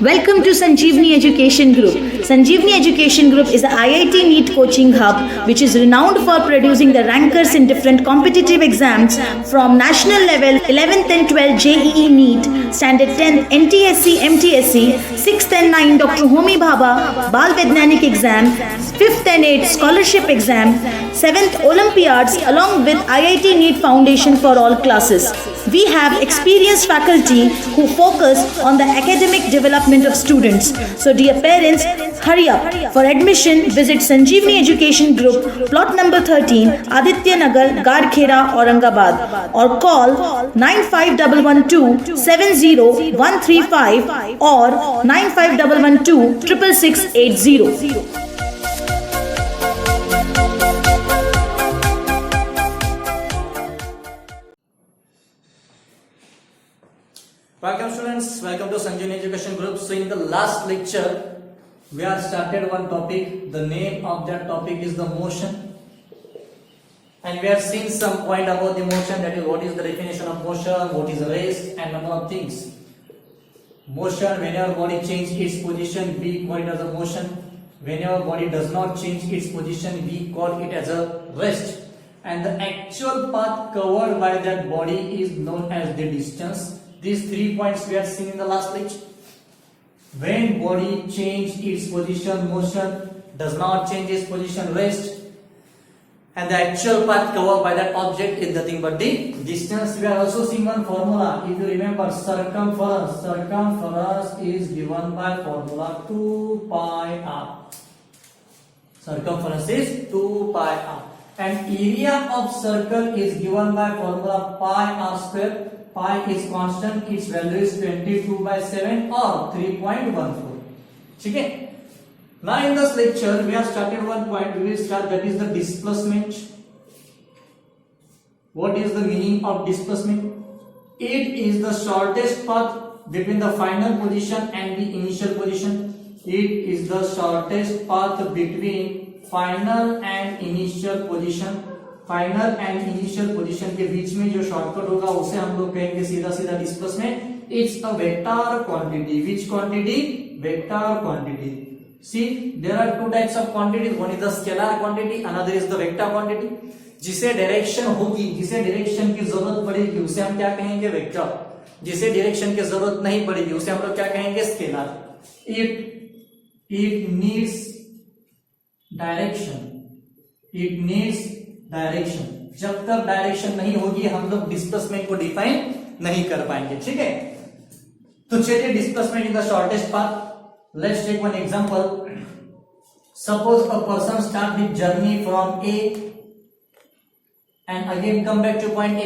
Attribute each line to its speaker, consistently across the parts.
Speaker 1: Welcome to Sanjeevani Education Group. Sanjeevani Education Group is the IIT NEET coaching hub which is renowned for producing the rankers in different competitive exams from national level 11th and 12th JEE NEET, Standard 10 NTSC MTSC, 6th and 9 Dr. Homi Bhabha Bal Vaidyanik exam, 5th and 8th scholarship exam, 7th Olympiads along with IIT NEET Foundation for all classes. We have experienced faculty who focus on the academic development of students. So dear parents, hurry up. For admission, visit Sanjeevani Education Group, plot number 13, Aditya Nagar, Gadkhera, Aurangabad, or call 95112 70135 or 95112 66680.
Speaker 2: Welcome students, welcome to Sanjeevani Education Group. So in the last lecture, we have started one topic. The name of that topic is the motion. And we have seen some point about the motion, that is what is the definition of motion, what is rest and number of things. Motion, whenever body changes its position, we call it as a motion. Whenever body does not change its position, we call it as a rest. And the actual path covered by that body is known as the distance. These 3 points we have seen in the last lecture. When body change its position, motion, does not change its position, rest, and the actual path covered by that object is nothing but the distance. We are also seeing one formula. If you remember, circumference is given by formula 2 pi r. Circumference is 2 pi r. And area of circle is given by formula pi r square. Pi is constant, its value is 22/7 or 3.14. Okay. Now in this lecture we have started one point. We will start, that is the displacement. What is the meaning of displacement? It is the shortest path between the final position and the initial position. It is the shortest path between final and initial position. Final and initial position के बीच में जो shortcut होगा उसे हम लोग कहेंगे सीधा सीधा displacement. It's a vector quantity. Which quantity? Vector quantity. See there are two types of quantities. One is the scalar quantity, another is the vector quantity. जिसे डायरेक्शन होगी, जिसे डायरेक्शन की जरूरत पड़ेगी उसे हम क्या कहेंगे? वेक्टर. जिसे डायरेक्शन की जरूरत नहीं पड़ेगी उसे हम लोग क्या कहेंगे? Scalar. It needs direction. It needs direction. जब तक डायरेक्शन नहीं होगी हम लोग डिस्प्लेसमेंट को डिफाइन नहीं कर पाएंगे. ठीक है, तो चलिए displacement in the shortest path. Let's take one example. Suppose a person start with journey from A and again come back to point A.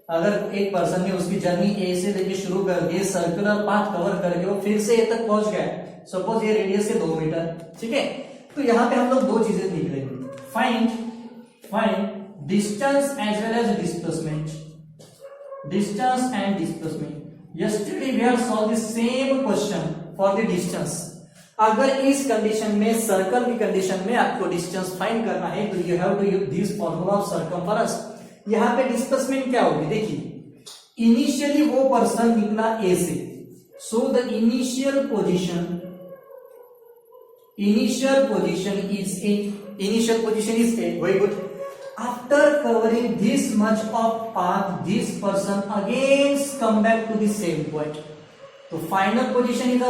Speaker 2: अगर एक पर्सन ने उसकी जर्नी ए से लेके शुरू कर दी, सर्कुलर पाथ कवर करके वो फिर से ए तक पहुंच गया. सपोज ये रेडियस है 2 मीटर. ठीक है, तो यहां पे हम लोग दो चीजें लिख लेंगे. Find distance as well as displacement. Distance and displacement. Yesterday we have solved the same question for the distance. अगर इस कंडीशन में, सर्कल की कंडीशन में आपको डिस्टेंस फाइंड करना है तो you have to use this formula of circumference. यहाँ पे डिस्प्लेसमेंट क्या होगी? देखिए, इनिशियली वो पर्सन निकला ए से, so the initial position is A. Very good. After covering this much of path, this person again come back to the same point. So final position is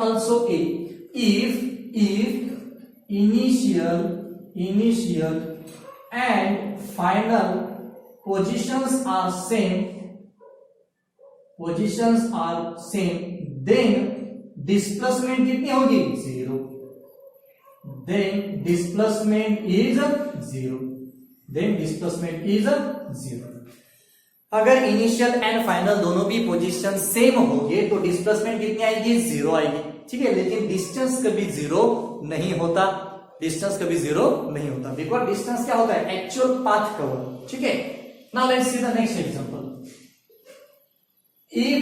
Speaker 2: also A. If initial and final positions are same, then displacement कितनी होगी? 0. Then displacement is 0. अगर initial and final दोनों भी position same होंगे तो displacement कितनी आएगी? 0 आएगी. ठीक है, लेकिन डिस्टेंस कभी 0 नहीं होता. बिकॉज डिस्टेंस क्या होता है? Actual path cover. ठीक है, now let's see the next example. If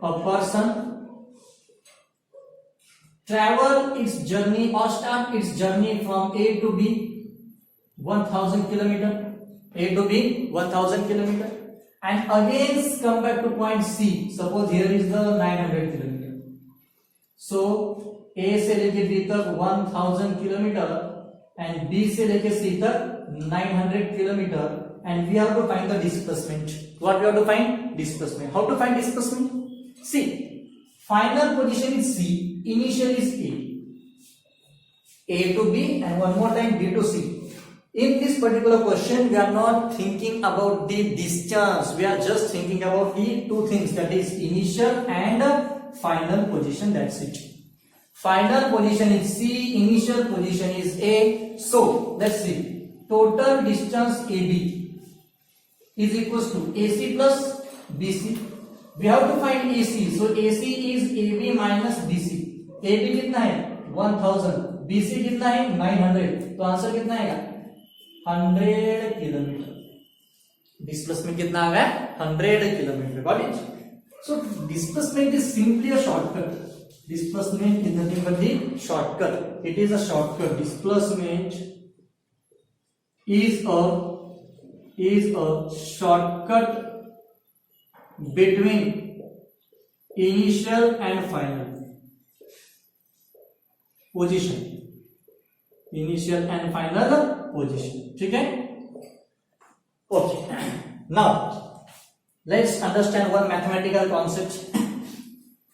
Speaker 2: a person travel its journey or start its journey from A to B 1000 kilometer. A to B 1000 kilometer. and again come back to point C. Suppose here is the 900 kilometer. So A से लेके B तक 1000 kilometre and B से लेके C तक 900 kilometre, and we have to find the displacement. What we have to find? Displacement. How to find displacement? See, final position is C, initial is A to B, and one more time B to C. In this particular question, we are not thinking about the distance. We are just thinking about the two things, that is initial and final position. That's it. Final position is C, initial position is A. So let's see. Total distance AB is equals to AC plus BC. We have to find AC. So AC is AB minus BC. AB कितना है 1000, BC कितना है 900. तो answer कितना आएगा 100 kilometre. Displacement कितना आ गया 100 kilometre. Got it? So displacement is simply a shortcut. Displacement is nothing but the shortcut. It is a shortcut. Displacement is a shortcut between initial and final position. Initial and final position. ठीक है? Okay. Now let's understand one mathematical concept.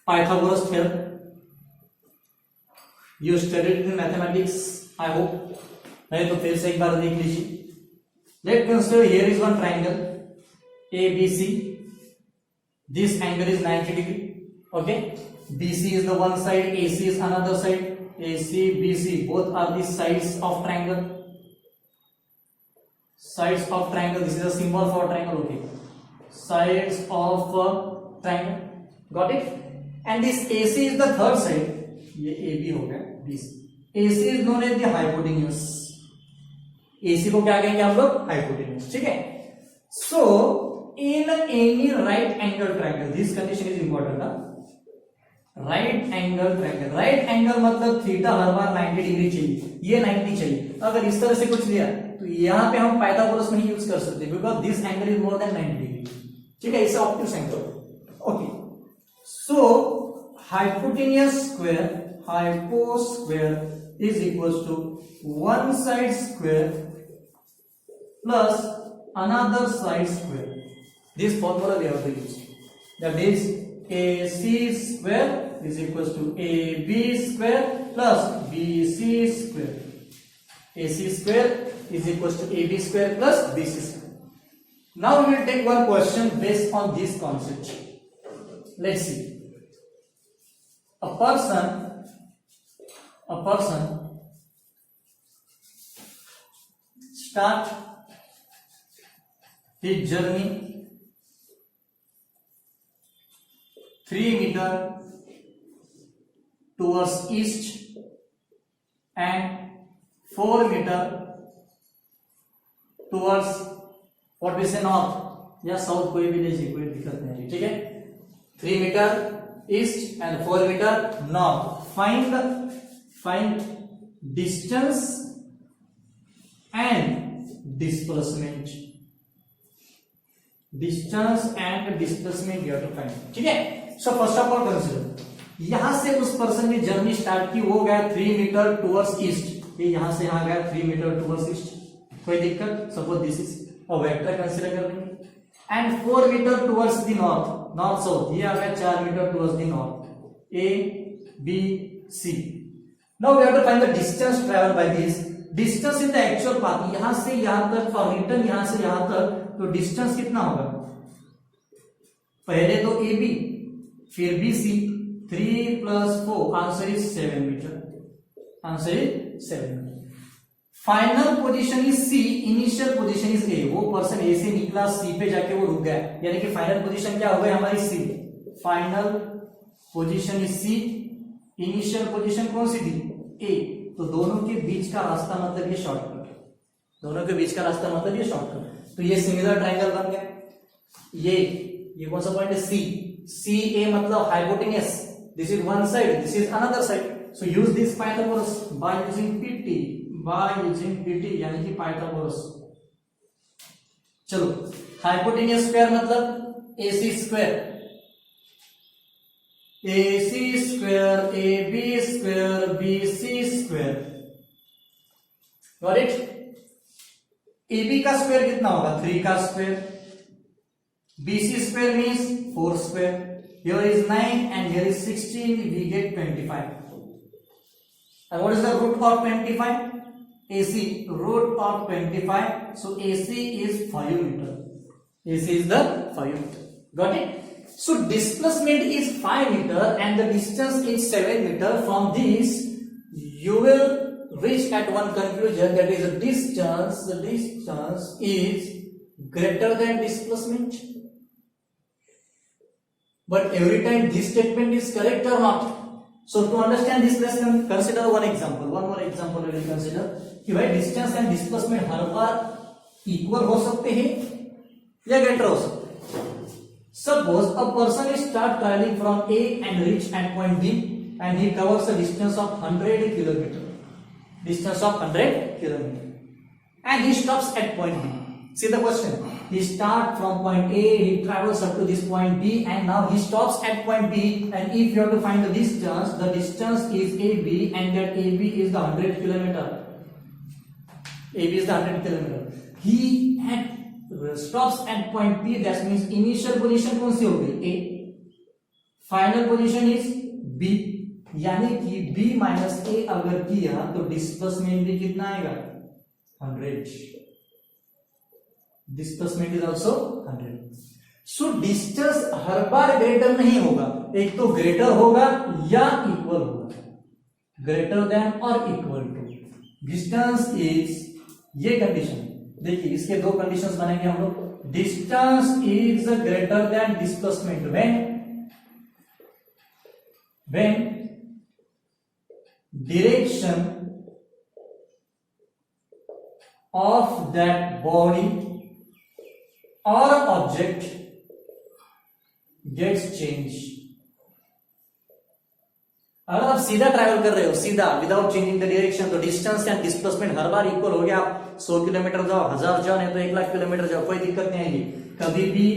Speaker 2: Pythagoras theorem. You studied in mathematics, I hope. नहीं तो फिर से एक बार देख लीजिए. Let's consider here is one triangle ABC. This angle is 90 degree. Okay. BC is the one side, AC is another side. AC, BC, both are the sides of triangle. Sides of triangle. This is a symbol for triangle. Okay. Sides of triangle. Got it? And this AC is the third side. ये AB हो गया BC. AC is known as the hypotenuse. AC को क्या कहेंगे हम लोग? Hypotenuse. ठीक है? So in any right angle triangle, this condition is important. Right angle triangle. Right angle मतलब थीटा हर बार 90 डिग्री चाहिए, ये 90 चाहिए. अगर इस तरह से कुछ लिया तो यहाँ पे हम पाइथागोरस नहीं यूज कर सकते, because this angle is more than 90 degree. ठीक है, इसे obtuse angle. Okay. So hypotenuse square is equals to one side square plus another side square. This formula we have to use. That is AC square is equals to AB square plus BC square. AC square is equals to AB square plus BC square. Now we will take one question based on this concept. Let's see. A person start his journey 3 meter towards east and 4 meter towards what we say north या south, कोई भी लीजिए, कोई दिक्कत नहीं. ठीक है, 3 meter east and 4 meter north. Find distance and displacement. Distance and displacement you have to find. ठीक है. So first of all consider, यहां से उस पर्सन ने जर्नी स्टार्ट की, वो गया 3 मीटर टुवर्ड्स ईस्ट. ये यहां से यहां गया 3 मीटर टुवर्ड्स ईस्ट. कोई दिक्कत? Suppose this is a vector consider कर लेंगे. And 4 metre towards the north south. ये आ गया 4 metre towards the north. A B C. Now we have to find the distance traveled by this. Distance in the actual path, यहां से यहां तक और रिटर्न यहां से यहां तक, तो डिस्टेंस कितना होगा? पहले तो AB फिर BC. 3 plus 4, answer is 7 metre. Answer is 7 metre. Final position is C, initial position is A. वो पर्सन A से निकला, C पे जाके वो रुक गया, यानी कि फाइनल पोजीशन क्या हो गई हमारी? C. Final position is C, initial position कौन सी थी? A. तो दोनों के बीच का रास्ता मतलब ये शॉर्टकट. दोनों के बीच का रास्ता मतलब ये शॉर्टकट. तो ये सिमिलर ट्रायंगल बन गया. ये कौन सा पॉइंट है? C. CA मतलब hypotenuse. This is one side, this is another side. So use this Pythagoras by using PT, यानी कि Pythagoras. चलो हाइपोटेन्यूज स्क्वायर मतलब AC square, AC square, AB square, BC square, got it. AB का square कितना होगा? 3 का square, BC square means 4 square. Here is 9 and here is 16. We get 25. And what is the root of 25? AC. Root of 25. So AC is 5 meter. AC is the 5 meter. Got it? So displacement is 5 meter and the distance is 7 meter. From this, you will reach at one conclusion, that is the distance is greater than displacement. But every time this statement is correct or not? So to understand this lesson, consider one example. One more example we will consider कि भाई distance and displacement her bar equal हो सकते हैं या greater हो सकते हैं. Suppose a person is start traveling from A and reach at point B and he covers a distance of 100 kilometer. Distance of 100 kilometer. And he stops at point B. See the question. He starts from point A, he travels up to this point B, and now he stops at point B. And if you have to find the distance is AB, and that AB is the 100 kilometer. AB is the 100 kilometer. He stops at point B. That means initial position कौन सी होगी? A. Final position is B. यानी कि B minus A अगर किया तो displacement भी कितना आएगा? 100. Displacement is also 100. So distance her bar greater नहीं होगा, एक तो greater होगा या equal होगा, greater than or equal to. Distance is, ये condition देखिए, इसके दो conditions बनेंगे हम लोग. Distance is greater than displacement when direction of that body or object gets changed. अगर आप सीधा ट्रैवल कर रहे हो, सीधा विदाउट चेंजिंग द डायरेक्शन, तो distance and displacement her bar equal हो गया. आप 100 किलोमीटर जाओ, 1000 जाओ, नहीं तो 1,00,000 किलोमीटर जाओ, कोई दिक्कत नहीं आएगी. कभी भी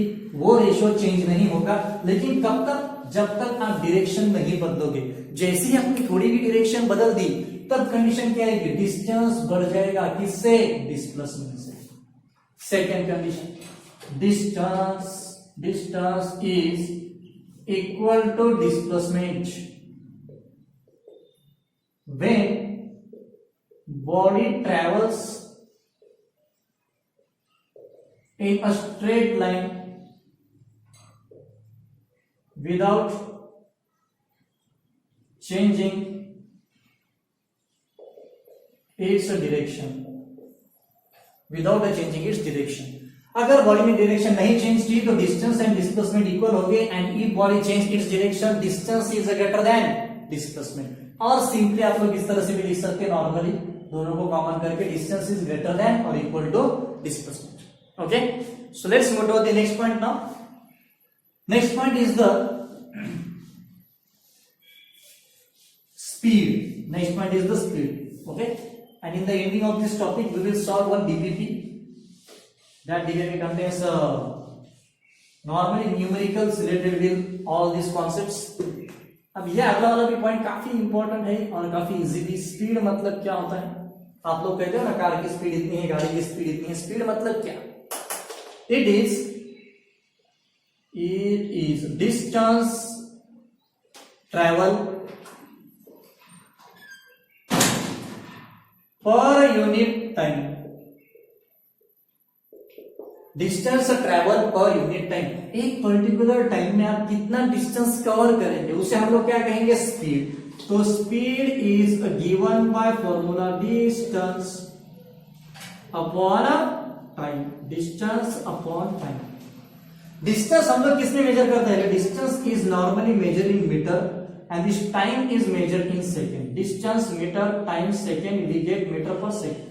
Speaker 2: वो रेशियो चेंज नहीं होगा. लेकिन कब तक? जब तक आप डायरेक्शन नहीं बदलोगे. जैसे ही आपने थोड़ी भी डायरेक्शन बदल दी, तब कंडीशन क्या आएगी? डिस्टेंस बढ़ जाएगा. किससे? डिस्प्लेसमेंट से. Second condition, distance is equal to displacement when body travels in a straight line without changing its direction. अगर बॉडी ने डायरेक्शन नहीं चेंज की तो डिस्टेंस एंड डिस्प्लेसमेंट इक्वल हो गए. And if body change its direction, distance is greater then displacement. और simply आप लोग इस तरह से भी लिख सकते हैं नॉर्मली, दोनों को कॉमन करके, डिस्टेंस इज ग्रेटर देन और equal to displacement. Okay, so let's move to the next point now. Next point is the speed. Next point is the speed. Okay, and in the ending of this topic we will solve one DPP. That DPP contains normally numericals related with all these concepts. अब ये अगला वाला भी point काफी important है और काफी easy भी. स्पीड मतलब क्या होता है? आप लोग कहते हो ना कार की स्पीड इतनी है, गाड़ी की स्पीड इतनी है. स्पीड मतलब क्या? It is distance travel per unit time. Distance travel per unit time. एक पर्टिकुलर टाइम में आप कितना डिस्टेंस कवर करेंगे उसे हम लोग क्या कहेंगे? स्पीड. तो speed is given by formula distance upon time. Distance upon time. Distance हम लोग किसमें मेजर करते हैं? Distance is normally measure in metre and this time is measure in second. Distance metre, time second, we get metre per second.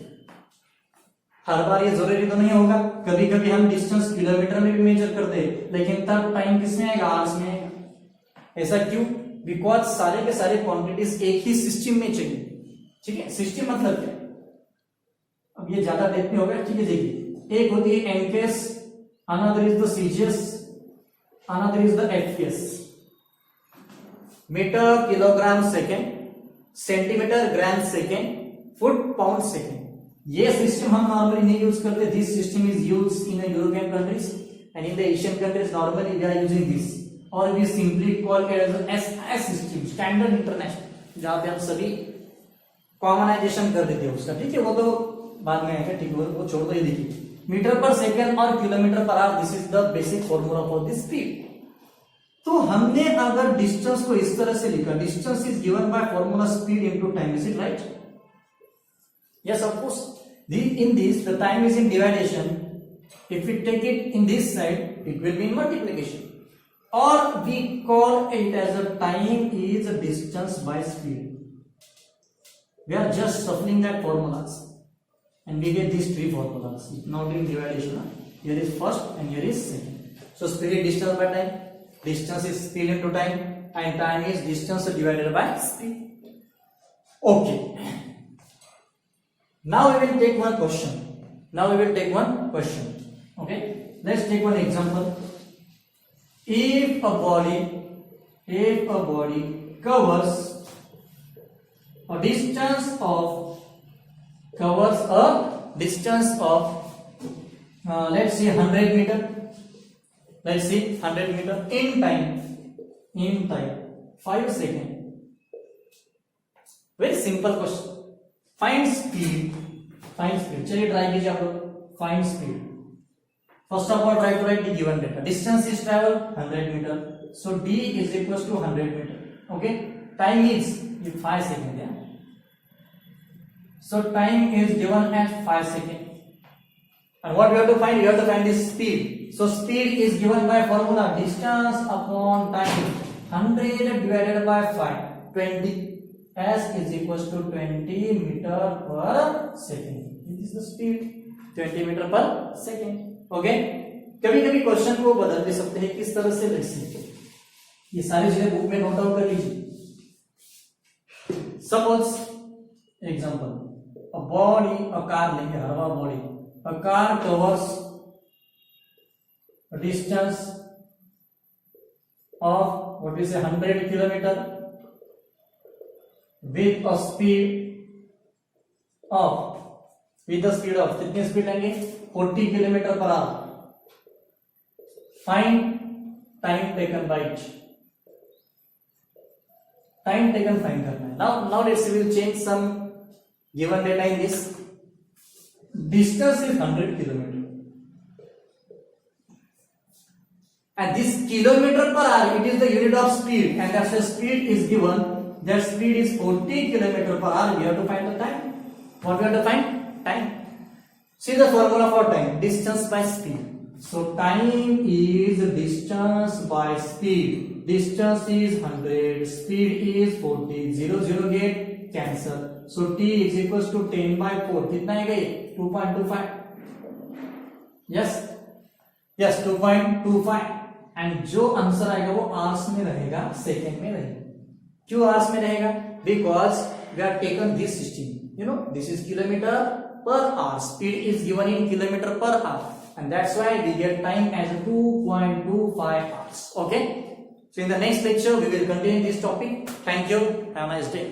Speaker 2: हर बार ये जरूरी तो नहीं होगा, कभी कभी हम डिस्टेंस किलोमीटर में भी मेजर करते हैं, लेकिन तब टाइम किसमें आएगा? आवर्स में आएगा. ऐसा क्यों? बिकॉज सारे के सारे क्वांटिटीज एक ही सिस्टम में चाहिए. ठीक है, सिस्टम मतलब क्या? अब ये ज्यादा डेप्थ में होगा. ठीक है, देखिए, एक होती है MKS another is the CGS, another is the FPS. Metre kilogram second, centimetre gram second, foot pound second. ये सिस्टम हम नॉर्मली नहीं यूज करते. This system is use in European countries and in the Asian countries. Normally we are using this और we simply call it as SI system, standard international, जहां पे हम सभी कॉमनाइजेशन कर देते हैं उसका. ठीक है, वो तो बाद में आएगा. ठीक है, वो छोड़ दो. ये देखिए, मीटर पर सेकेंड और kilometre per our, this is the basic formula for this speed. तो हमने अगर डिस्टेंस को इस तरह से लिखा, distance is given by formula speed into time. Is it right? Yes, of course. In this, the time is in dividation. If we take it in this side, it will be in multiplication. Or we call it as a time is a distance by speed. We are just shuffling that formulas, and we get these three formulas. Not in dividation. Here is first, and here is second. So speed is distance by time. Distance is speed into time, and time is distance divided by speed. Okay. Now we will take one question. Okay, let's take one example. If a body covers a distance of let's say 100 meter. Let's see 100 meter in time 5 seconds. Very simple question. Find speed. चलिए try कीजिए आप लोग. Find speed. First of all, try to write the given data. Distance is travel 100 meter. So D is equals to 100 meter. Okay. Time is 5 seconds. Yeah. So time is given as 5 seconds. And what we have to find? We have to find the speed. So speed is given by formula distance upon time. 100 divided by 5, 20. S is equals to 20 meter per second. This is the speed. 20 meter per second. Okay. कभी कभी question को बदल भी सकते हैं. किस तरह से लिख सकते हैं, ये सारी चीजें बुक में नोट आउट कर लीजिए. सपोज एग्जांपल, अ कार लेंगे, हरवा body. A car covers distance of what we say 100 kilometer with the speed of कितनी स्पीड लेंगे? 40 kilometre per our. Find time taken by it. Time taken find करना है. now let's see, we'll change some given data in this. Distance is 100 kilometer. And this kilometer per hour, it is the unit of speed, and as the speed is given, that speed is 40 kilometer per hour. We have to find the time. What we have to find? Time. See the formula for time: distance by speed. So time is distance by speed. Distance is 100, speed is 40. 0 get cancel. So t is equals to 10 by 4. कितना है गए? 2.25. Yes, 2.25. And जो answer आएगा वो hours में रहेगा, second में रहेगा. क्यों आवर्स में रहेगा? Because we are taken this system. This is kilometre per hour. Speed is given in kilometre per hour, and that's why we get time as 2.25 hours. Okay, so in the next lecture we will continue this topic. Thank you. Have a nice day.